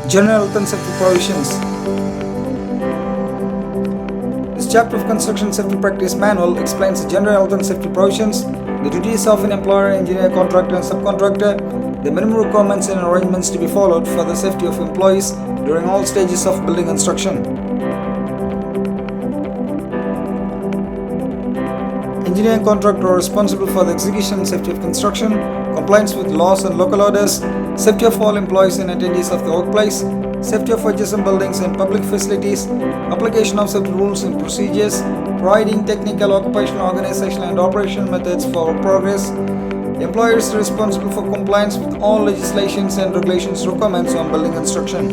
General health and safety provisions. This chapter of Construction Safety Practice Manual explains the general health and safety provisions, the duties of an employer, engineer, contractor and subcontractor, the minimum requirements and arrangements to be followed for the safety of employees during all stages of building construction. Engineer and contractor are responsible for the execution and safety of construction, compliance with laws and local orders, safety of all employees and attendees of the workplace, safety of adjacent buildings and public facilities, application of safety rules and procedures, providing technical, occupational, organizational and operational methods for progress. The employer is responsible for compliance with all legislations and regulations requirements on building construction.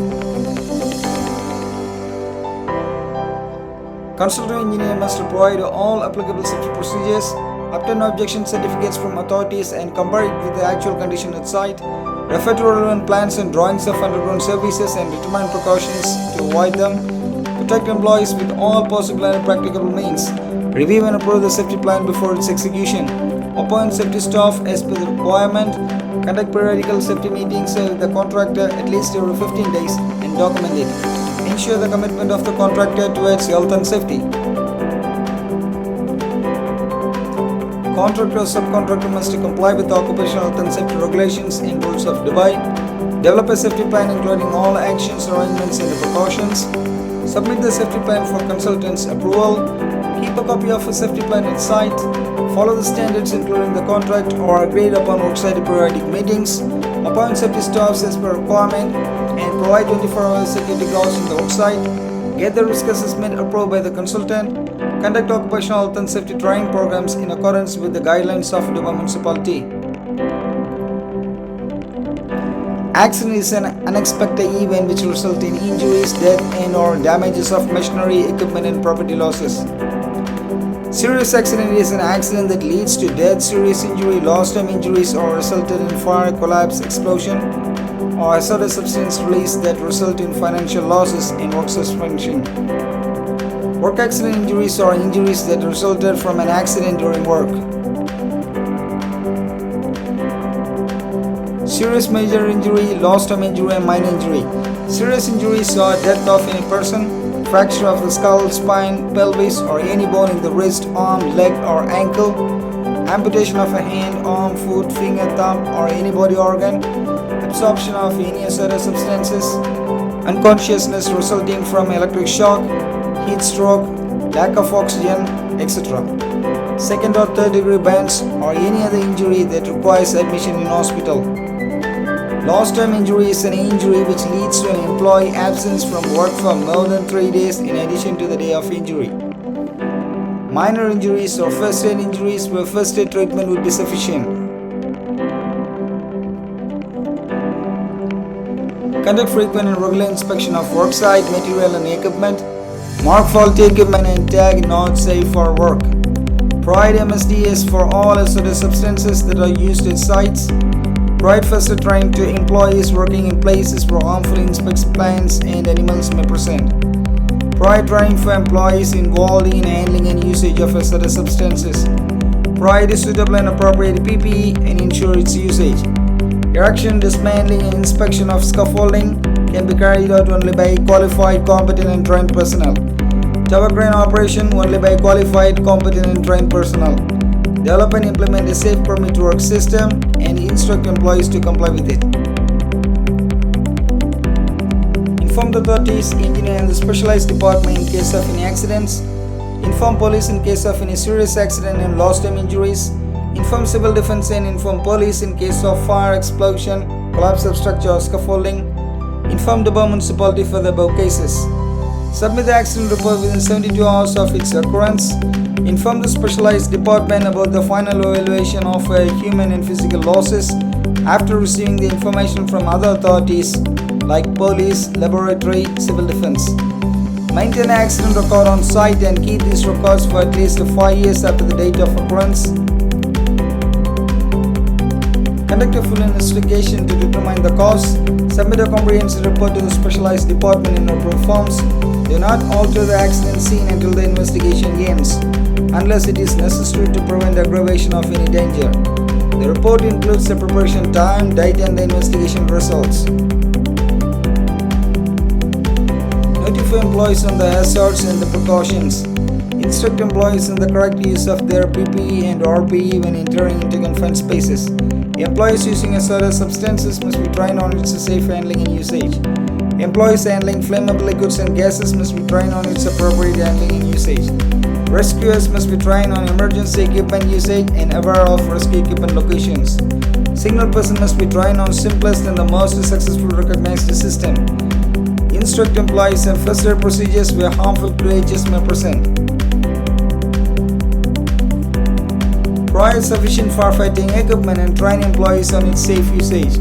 Consultant engineer must provide all applicable safety procedures, obtain objection certificates from authorities and compare it with the actual condition at site, refer to relevant plans and drawings of underground services and determine precautions to avoid them, protect employees with all possible and practicable means, review and approve the safety plan before its execution, appoint safety staff as per the requirement, conduct periodical safety meetings with the contractor at least every 15 days and document it. Ensure the commitment of the contractor towards health and safety. Contractor or subcontractor must comply with the occupational health and safety regulations and rules of Dubai. Develop a safety plan including all actions, arrangements and precautions. Submit the safety plan for consultant's approval. Keep a copy of a safety plan at site. Follow the standards including the contract or agreed upon worksite periodic meetings. Appoint safety staffs as per requirement and provide 24-hour security guards in the worksite. Get the risk assessment approved by the consultant. Conduct occupational health and safety training programs in accordance with the guidelines of Dubai municipality. Accident is an unexpected event which results in injuries, death and/or damages of machinery, equipment and property losses. Serious accident is an accident that leads to death, serious injury, lost-time injuries or resulted in fire, collapse, explosion or hazardous substance release that result in financial losses and work suspension. Work accident injuries are injuries that resulted from an accident during work. Serious major injury, lost-time injury and minor injury. Serious injuries are death of any person, fracture of the skull, spine, pelvis or any bone in the wrist, arm, leg or ankle, amputation of a hand, arm, foot, finger, thumb or any body organ, absorption of any hazardous substances, unconsciousness resulting from electric shock, heat stroke, lack of oxygen, etc. Second or third degree burns or any other injury that requires admission in hospital. Lost time injury is an injury which leads to an employee absence from work for more than 3 days in addition to the day of injury. Minor injuries or first aid injuries where first aid treatment would be sufficient. Conduct frequent and regular inspection of worksite material and equipment. Mark faulty equipment and tag not safe for work. Provide MSDS for all hazardous substances that are used at sites. Provide first aid training to employees working in places where harmful insects, plants and animals may present. Provide training for employees involved in handling and usage of hazardous substances. Provide a suitable and appropriate PPE and ensure its usage. Erection, dismantling and inspection of scaffolding can be carried out only by qualified, competent and trained personnel. Tower crane operation only by qualified, competent and trained personnel. Develop and implement a safe permit to work system and instruct employees to comply with it. Inform the authorities, engineer and the specialized department in case of any accidents. Inform police in case of any serious accident and lost time injuries. Inform civil defense and inform police in case of fire, explosion, collapse of structure or scaffolding. Inform the municipality for the above cases. Submit the accident report within 72 hours of its occurrence. Inform the specialized department about the final evaluation of human and physical losses after receiving the information from other authorities like police, laboratory, civil defense. Maintain an accident record on site and keep these records for at least 5 years after the date of occurrence. Conduct a full investigation to determine the cause. Submit a comprehensive report to the specialized department in approved forms. Do not alter the accident scene until the investigation ends, unless it is necessary to prevent aggravation of any danger. The report includes the preparation time, date and the investigation results. employees on the hazards and the precautions. Instruct employees in the correct use of their PPE and RPE when entering into confined spaces. Employees using hazardous substances must be trained on its safe handling and usage. Employees handling flammable liquids and gases must be trained on its appropriate handling and usage. Rescuers must be trained on emergency equipment usage and aware of rescue equipment locations. Single person must be trained on simplest and the most successful recognized system. Instruct employees on first aid procedures where harmful creatures may present. Provide sufficient firefighting equipment and train employees on its safe usage.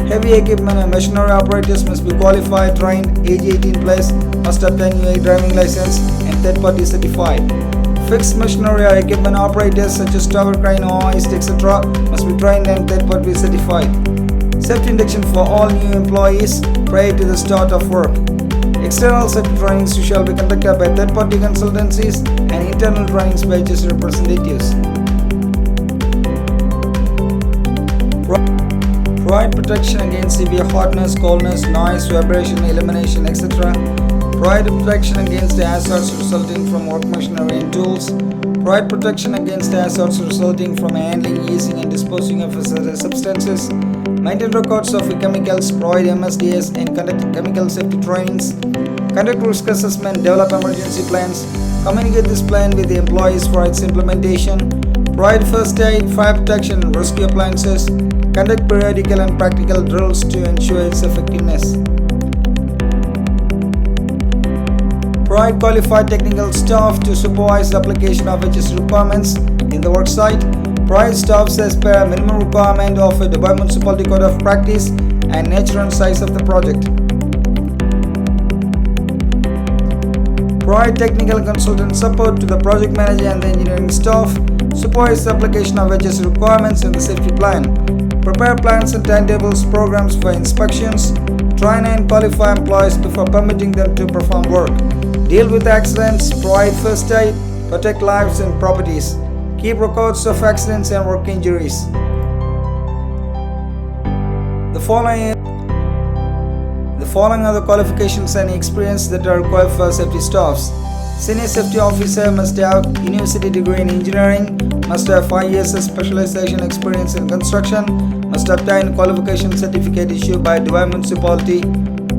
Heavy equipment and machinery operators must be qualified, trained, age 18 plus, must obtain UA driving license and third party certified. Fixed machinery or equipment operators such as tower crane, hoist, etc. must be trained and third party certified. Safety induction for all new employees prior to the start of work. External safety trainings shall be conducted by third party consultancies and internal trainings by just representatives. Provide protection against severe hotness, coldness, noise, vibration, illumination, etc. Provide protection against hazards resulting from work machinery and tools. Provide protection against hazards resulting from handling, using and disposing of hazardous substances. Maintain records of chemicals, provide MSDS and conduct chemical safety trainings. Conduct risk assessment, develop emergency plans. Communicate this plan with the employees for its implementation. Provide first aid, fire protection and rescue appliances. Conduct periodical and practical drills to ensure its effectiveness. Provide qualified technical staff to supervise the application of HS requirements in the worksite. Provide staffs as per a minimum requirement of the Dubai Municipality Code of Practice and nature and size of the project. Provide technical consultant support to the project manager and the engineering staff. Supervise the application of HS requirements in the safety plan. Prepare plans and timetables, programs for inspections. Train and qualify employees before permitting them to perform work. Deal with accidents, provide first aid, protect lives and properties. Keep records of accidents and work injuries. The following are the qualifications and experience that are required for safety staffs. Senior safety officer must have university degree in engineering, must have 5 years of specialization experience in construction, must obtain qualification certificate issued by Dubai Municipality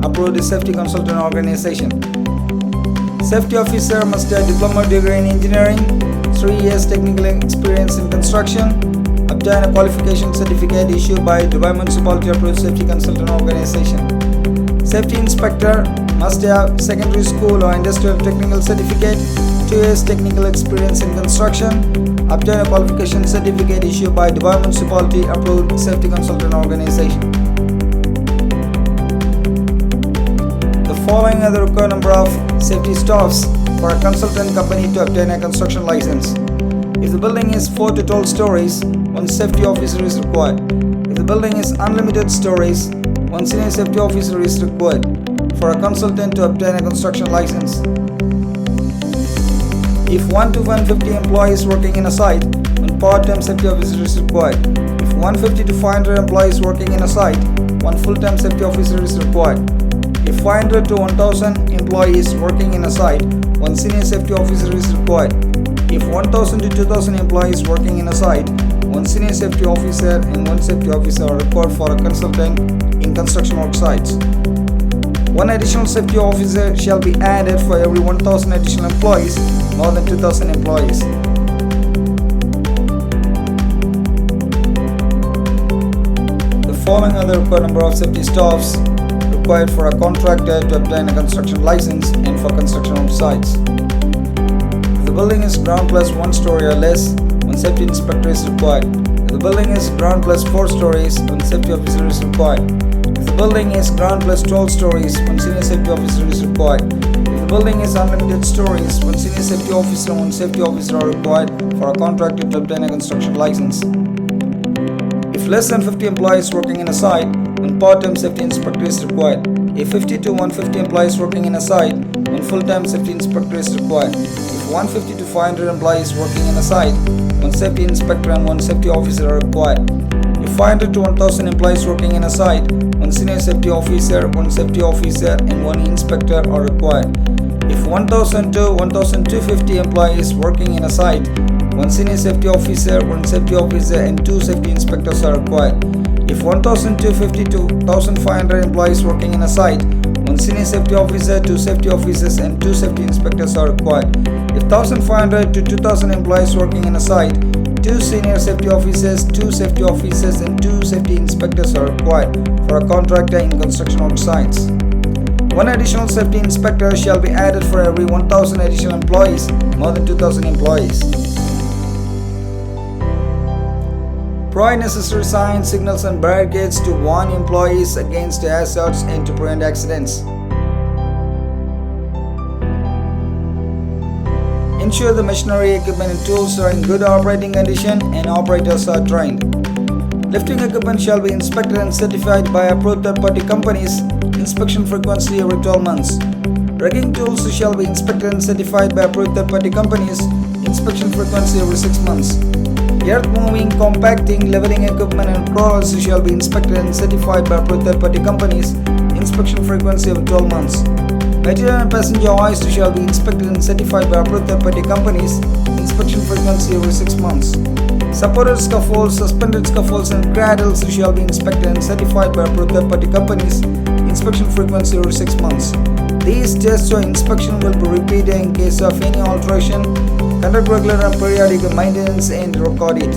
approved safety consultant organization. Safety officer must have diploma degree in engineering, 3 years technical experience in construction, obtain a qualification certificate issued by Dubai Municipality approved safety consultant organization. Safety inspector must have secondary school or industrial technical certificate, 2 years technical experience in construction, obtain a qualification certificate issued by Dubai Municipality approved safety consultant organization. The following are the required number of safety staffs for a consultant company to obtain a construction license. If the building is 4 to 12 stories, 1 safety officer is required. If the building is unlimited stories, 1 senior safety officer is required for a consultant to obtain a construction license. If 1 to 150 employees working in a site, 1 part-time safety officer is required. If 150 to 500 employees working in a site, 1 full-time safety officer is required. If 500 to 1000 employees working in a site, 1 senior safety officer is required. If 1000 to 2000 employees working in a site, 1 senior safety officer and 1 safety officer are required for a consultant in construction work sites. 1 additional safety officer shall be added for every 1000 additional employees, more than 2000 employees. The following are the required number of safety staffs required for a contractor to obtain a construction license and for construction work sites. If the building is ground plus 1 story or less, 1 safety inspector is required. If the building is ground plus 4 stories, 1 safety officer is required. If the building is ground plus 12 stories, 1 senior safety officer is required. If the building is unlimited stories, 1 senior safety officer and 1 safety officer are required for a contractor to obtain a construction license. If less than 50 employees working in a site, 1 part-time safety inspector is required. If 50 to 150 employees working in a site, 1 full-time safety inspector is required. If 150 to 500 employees working in a site, 1 safety inspector and 1 safety officer are required. If 500 to 1000 employees working in a site, 1 senior safety officer, 1 safety officer and 1 inspector are required. 1,000 to 1,250 employees working in a site, one senior safety officer, and 2 safety inspectors are required. If 1,250 to 1,500 employees working in a site, one senior safety officer, 2 safety officers, and 2 safety inspectors are required. If 1,500 to 2,000 employees working in a site, 2 senior safety officers, 2 safety officers, and 2 safety inspectors are required for a contractor in construction work sites. One additional safety inspector shall be added for every 1,000 additional employees, more than 2,000 employees. Provide necessary signs, signals, and barricades to warn employees against hazards and to prevent accidents. Ensure the machinery, equipment, and tools are in good operating condition and operators are trained. Lifting equipment shall be inspected and certified by approved third-party companies. Inspection frequency every 12 months. Rigging tools shall be inspected and certified by approved third-party companies. Inspection frequency every 6 months. Earth moving, compacting, leveling equipment and crawlers shall be inspected and certified by approved third-party companies. Inspection frequency every 12 months. Material and passenger hoist shall be inspected and certified by approved third-party companies. Inspection frequency every 6 months. Supported scaffolds, suspended scaffolds, and cradles shall be inspected and certified by approved third-party companies. Inspection frequency every 6 months. These tests or inspection will be repeated in case of any alteration. Conduct regular and periodic maintenance and record it.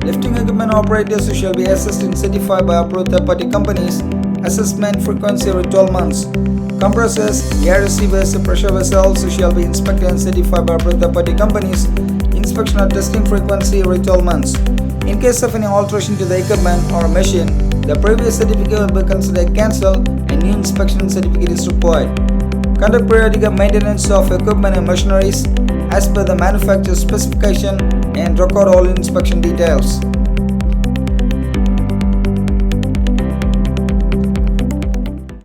Lifting equipment operators shall be assessed and certified by approved third-party companies. Assessment frequency every 12 months. Compressors, air receivers, pressure vessels shall be inspected and certified by approved third-party companies. Inspection or testing frequency every 12 months. In case of any alteration to the equipment or machine, the previous certificate will be considered cancelled and new inspection certificate is required. Conduct periodic maintenance of equipment and machineries as per the manufacturer's specification and record all inspection details.